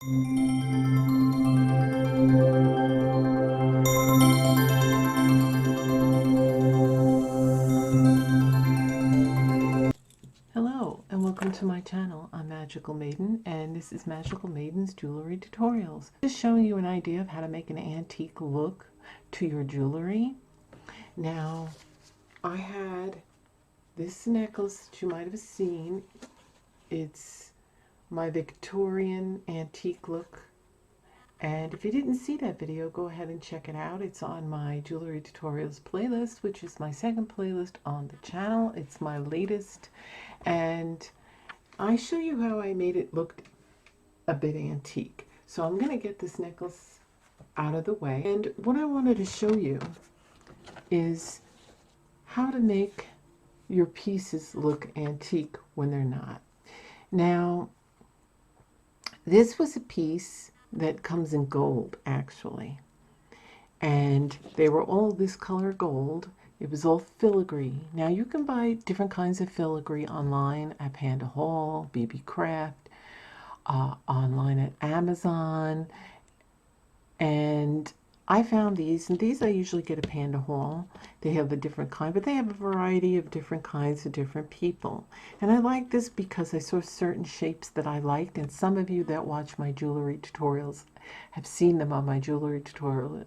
Hello and welcome to my channel. I'm Magical Maiden and this is Magical Maiden's Jewelry Tutorials. Just showing you an idea of how to make an antique look to your jewelry. Now, I had this necklace that you might have seen. It's my Victorian antique look. And if you didn't see that video, go ahead and check it out. It's on my Jewelry Tutorials playlist, which is my second playlist on the channel. It's my latest. And I show you how I made it look a bit antique. So I'm going to get this necklace out of the way. And what I wanted to show you is how to make your pieces look antique when they're not. Now, this was a piece that comes in gold, actually. And they were all this color gold. It was all filigree. Now you can buy different kinds of filigree online at Panda Hall, BB Craft, online at Amazon. And I found these, and these I usually get at Panda Hall. They have a different kind, but they have a variety of different kinds of different people. And I like this because I saw certain shapes that I liked, and some of you that watch my jewelry tutorials have seen them on my jewelry tutorial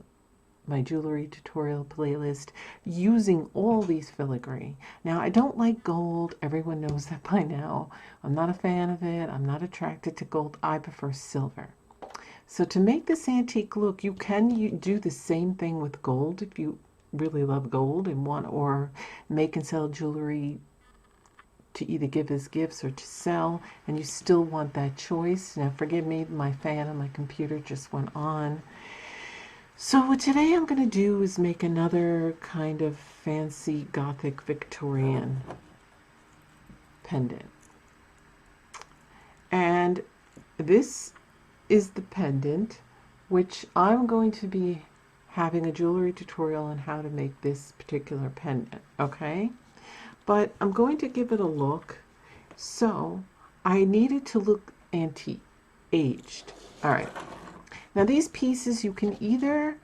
playlist using all these filigree. Now, I don't like gold. Everyone knows that by now. I'm not a fan of it. I'm not attracted to gold. I prefer silver. So to make this antique look, you can do the same thing with gold if you really love gold and want, or make and sell jewelry to either give as gifts or to sell, and you still want that choice. Now, forgive me, my fan on my computer just went on. So what today I'm going to do is make another kind of fancy Gothic Victorian pendant. And this is the pendant, which I'm going to be having a jewelry tutorial on how to make this particular pendant, okay? But I'm going to give it a look. So I needed to look antique, aged. All right. Now these pieces, you can either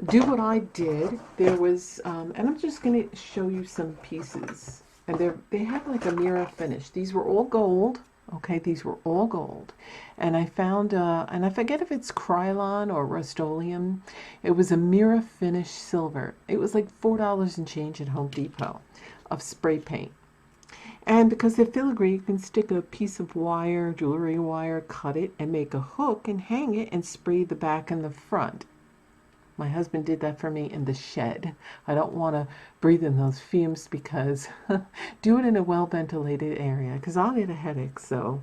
do what I did. There was, and I'm just going to show you some pieces. And they have like a mirror finish. These were all gold. Okay, these were all gold. And I found, and I forget if it's Krylon or Rust-Oleum. It was a mirror finish silver. It was like $4 and change at Home Depot of spray paint. And because they're filigree, you can stick a piece of wire, jewelry wire, cut it, and make a hook and hang it and spray the back and the front. My husband did that for me in the shed. I don't want to breathe in those fumes because do it in a well-ventilated area because I'll get a headache. So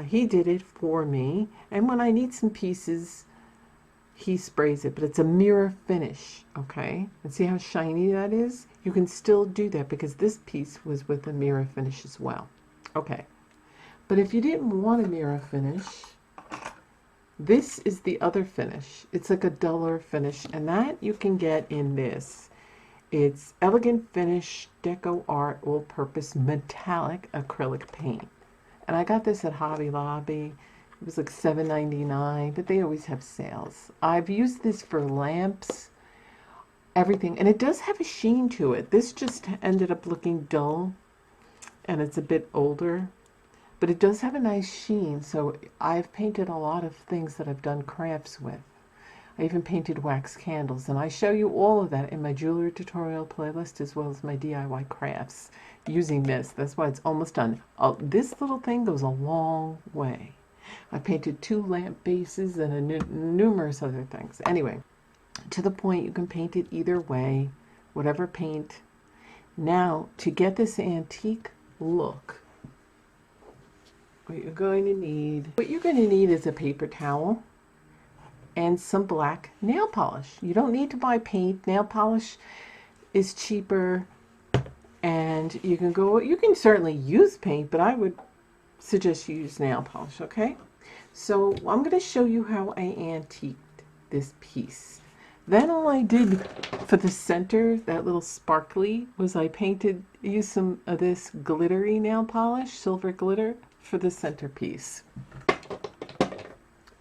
he did it for me. And when I need some pieces, he sprays it. But it's a mirror finish, okay? And see how shiny that is? You can still do that because this piece was with a mirror finish as well. Okay. But if you didn't want a mirror finish, this is the other finish. It's like a duller finish, and that you can get in this. It's Elegant Finish Deco Art All-Purpose Metallic Acrylic Paint. And I got this at Hobby Lobby. It was like $7.99, but they always have sales. I've used this for lamps, everything, and it does have a sheen to it. This just ended up looking dull, and it's a bit older. But it does have a nice sheen, so I've painted a lot of things that I've done crafts with. I even painted wax candles, and I show you all of that in my jewelry tutorial playlist as well as my DIY crafts using this. That's why it's almost done. This little thing goes a long way. I painted 2 lamp bases and numerous other things. Anyway, to the point, you can paint it either way, whatever paint. Now, to get this antique look, what you're going to need is a paper towel and some black nail polish. You don't need to buy paint. Nail polish is cheaper, and you can certainly use paint, but I would suggest you use nail polish, okay? So I'm going to show you how I antiqued this piece. Then all I did for the center, that little sparkly, was I used some of this glittery nail polish, silver glitter, for the centerpiece.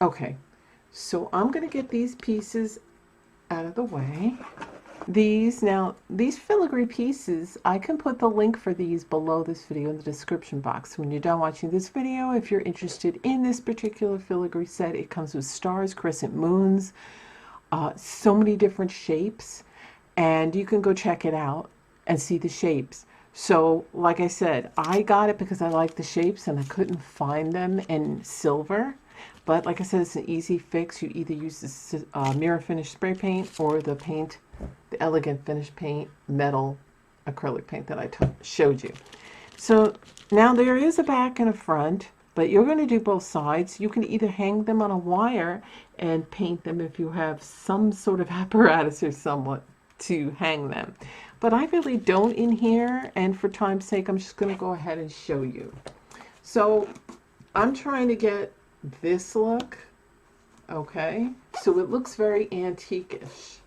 Okay, so I'm going to get these pieces out of the way. These filigree pieces, I can put the link for these below this video in the description box. When you're done watching this video, if you're interested in this particular filigree set, it comes with stars, crescent moons, so many different shapes, and you can go check it out and see the shapes. So like I said, I got it because I like the shapes and I couldn't find them in silver. But like I said, it's an easy fix. You either use the mirror finish spray paint or the paint, the elegant finish paint, metal acrylic paint that I showed you. So now there is a back and a front, but you're going to do both sides. You can either hang them on a wire and paint them if you have some sort of apparatus or somewhat to hang them. But I really don't in here, and for time's sake, I'm just going to go ahead and show you. So I'm trying to get this look, okay? So it looks very antique-ish.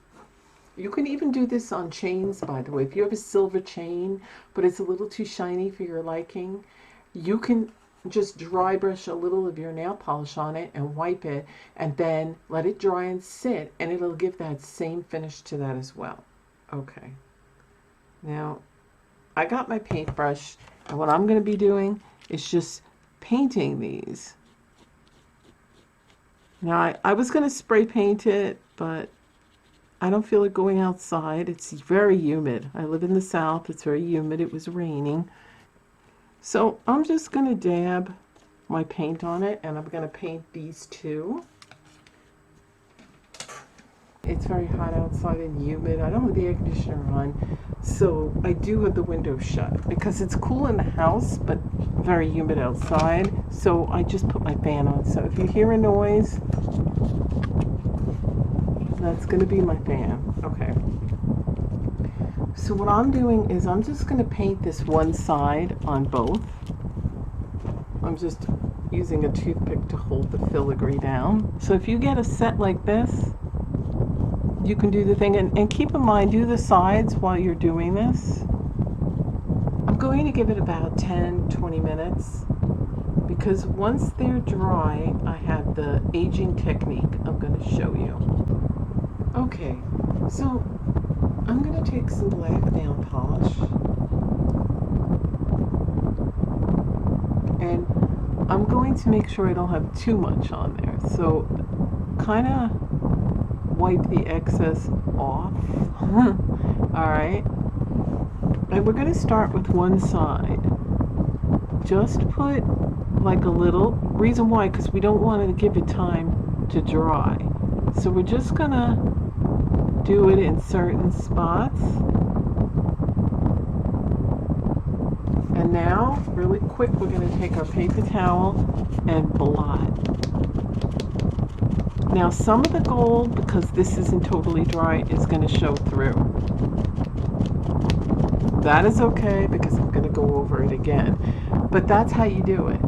You can even do this on chains, by the way. If you have a silver chain, but it's a little too shiny for your liking, you can just dry brush a little of your nail polish on it and wipe it, and then let it dry and sit, and it'll give that same finish to that as well. Okay. Now, I got my paintbrush, and what I'm going to be doing is just painting these. Now, I was going to spray paint it, but I don't feel like going outside. It's very humid. I live in the South. It's very humid. It was raining. So I'm just going to dab my paint on it, and I'm going to paint these two. It's very hot outside and humid. I don't have the air conditioner on, so I do have the window shut because it's cool in the house, but very humid outside. So I just put my fan on. So if you hear a noise, that's going to be my fan. Okay. So what I'm doing is I'm just going to paint this one side on both. I'm just using a toothpick to hold the filigree down. So if you get a set like this, you can do the thing, and keep in mind, do the sides while you're doing this. I'm going to give it about 10-20 minutes because once they're dry, I have the aging technique I'm going to show you. Okay, so I'm going to take some black nail polish, and I'm going to make sure I don't have too much on there. So kind of wipe the excess off. Alright, and we're going to start with one side. Just put like a little, reason why, because we don't want to give it time to dry. So we're just going to do it in certain spots. And now, really quick, we're going to take our paper towel and blot. Now some of the gold, because this isn't totally dry, is going to show through. That is okay because I'm going to go over it again. But that's how you do it.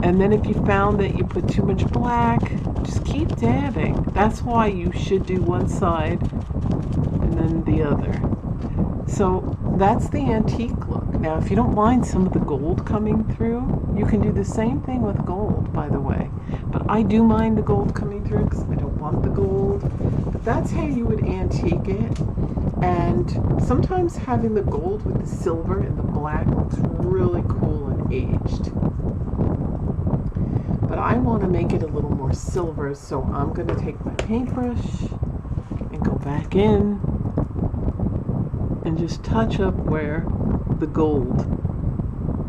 And then if you found that you put too much black, just keep dabbing. That's why you should do one side and then the other. So that's the antique look. Now if you don't mind some of the gold coming through, you can do the same thing with gold, by the way. But I do mind the gold coming through because I don't want the gold. But that's how you would antique it. And sometimes having the gold with the silver and the black looks really cool and aged. But I want to make it a little more silver, so I'm going to take my paintbrush and go back in and just touch up where the gold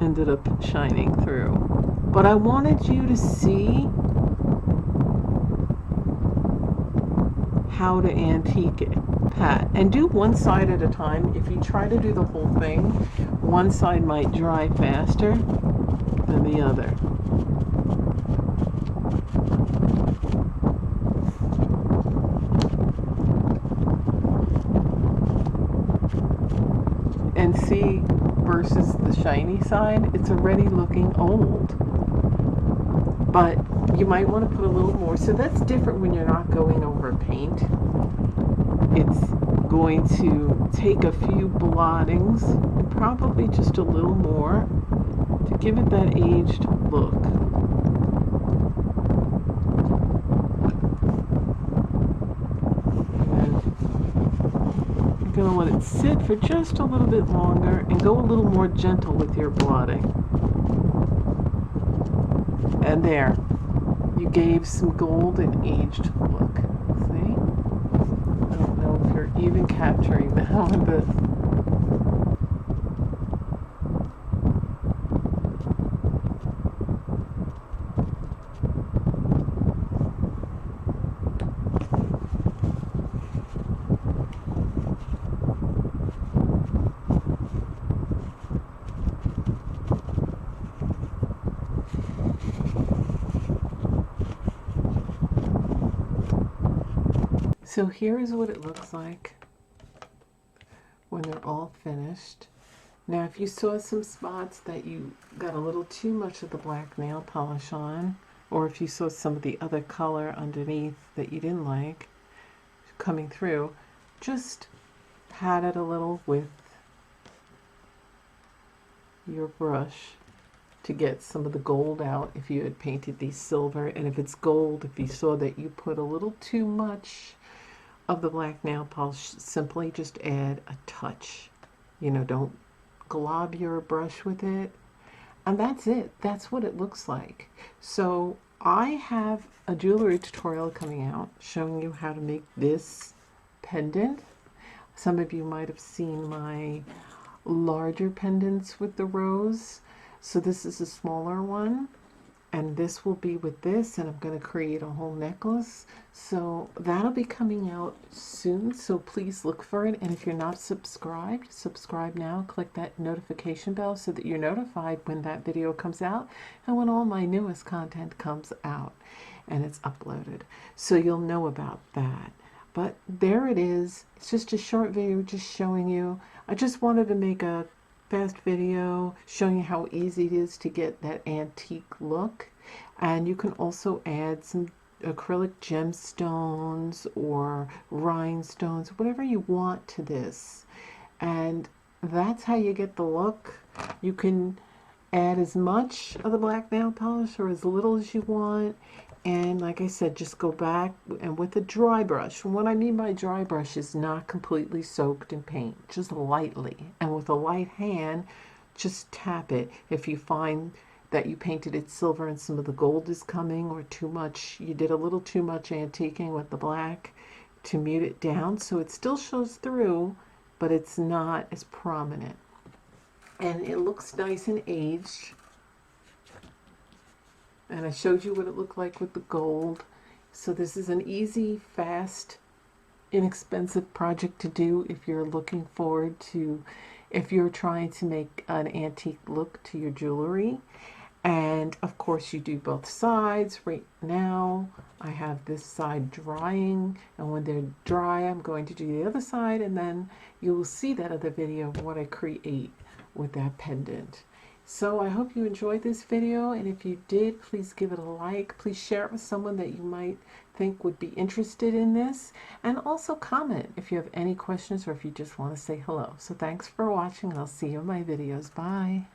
ended up shining through. But I wanted you to see how to antique it, pat, and do one side at a time. If you try to do the whole thing, one side might dry faster than the other. And see, versus the shiny side, it's already looking old. But you might want to put a little more. So that's different when you're not going over paint. It's going to take a few blottings and probably just a little more to give it that aged look. it sit for just a little bit longer and go a little more gentle with your blotting. And there, you gave some gold and aged look. See? I don't know if you're even capturing that one, but so here is what it looks like when they're all finished. Now, if you saw some spots that you got a little too much of the black nail polish on, or if you saw some of the other color underneath that you didn't like coming through, just pat it a little with your brush to get some of the gold out if you had painted these silver. And if it's gold, if you saw that you put a little too much of the black nail polish, simply just add a touch. You know, don't glob your brush with it. And that's it. That's what it looks like. So I have a jewelry tutorial coming out showing you how to make this pendant. Some of you might have seen my larger pendants with the rose. So this is a smaller one, and this will be with this, and I'm going to create a whole necklace. So that'll be coming out soon, so please look for it. And if you're not subscribed, subscribe now. Click that notification bell so that you're notified when that video comes out and when all my newest content comes out and it's uploaded, so you'll know about that. But there it is. It's just a short video just showing you. I just wanted to make a fast video showing you how easy it is to get that antique look. And you can also add some acrylic gemstones or rhinestones, whatever you want to this. And that's how you get the look. You can add as much of the black nail polish or as little as you want. And like I said, just go back and with a dry brush. And what I mean by dry brush is not completely soaked in paint, just lightly. And with a light hand, just tap it. If you find that you painted it silver and some of the gold is coming, or too much, you did a little too much antiquing with the black, to mute it down so it still shows through, but it's not as prominent. And it looks nice and aged. And I showed you what it looked like with the gold. So this is an easy, fast, inexpensive project to do if you're looking forward to, if you're trying to make an antique look to your jewelry. And of course you do both sides. Right now I have this side drying, and when they're dry I'm going to do the other side, and then you will see that other video of what I create with that pendant. So I hope you enjoyed this video, and if you did, please give it a like. Please share it with someone that you might think would be interested in this, and also comment if you have any questions or if you just want to say hello. So thanks for watching, and I'll see you in my videos. Bye.